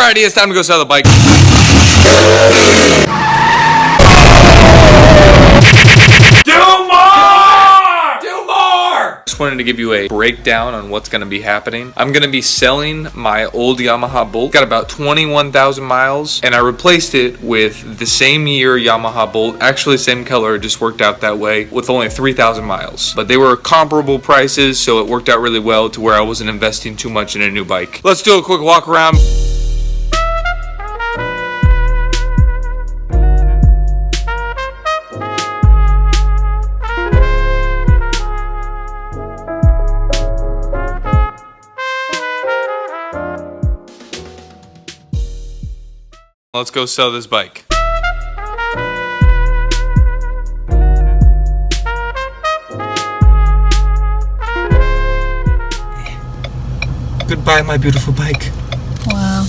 Alrighty, it's time to go sell the bike. Just wanted to give you a breakdown on what's going to be happening. I'm going to be selling my old Yamaha Bolt. Got about 21,000 miles, and I replaced it with the same year Yamaha Bolt. Actually, same color, it just worked out that way, with only 3,000 miles. But they were comparable prices, so it worked out really well to where I wasn't investing too much in a new bike. Let's do a quick walk around. Let's go sell this bike. Goodbye, my beautiful bike. Wow.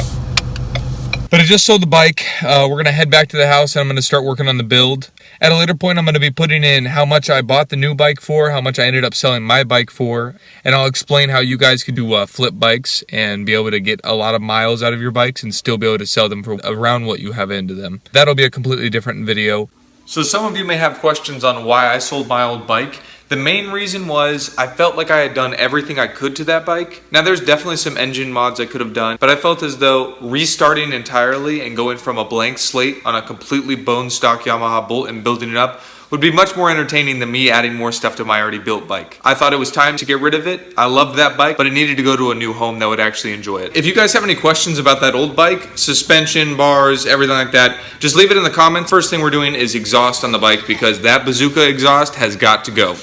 But I just sold the bike. We're going to head back to the house and I'm going to start working on the build. At a later point, I'm going to be putting in how much I bought the new bike for, how much I ended up selling my bike for, and I'll explain how you guys could do flip bikes and be able to get a lot of miles out of your bikes and still be able to sell them for around what you have into them. That'll be a completely different video. So some of you may have questions on why I sold my old bike. The main reason was I felt like I had done everything I could to that bike. Now there's definitely some engine mods I could have done, but I felt as though restarting entirely and going from a blank slate on a completely bone stock Yamaha Bolt and building it up would be much more entertaining than me adding more stuff to my already built bike. I thought it was time to get rid of it. I loved that bike, but it needed to go to a new home that would actually enjoy it. If you guys have any questions about that old bike, suspension, bars, everything like that, just leave it in the comments. First thing we're doing is exhaust on the bike because that bazooka exhaust has got to go.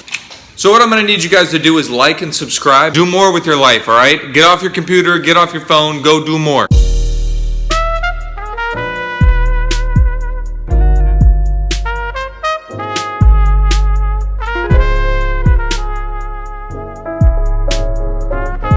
So what I'm going to need you guys to do is like and subscribe. Do more with your life, all right? Get off your computer, get off your phone, go do more.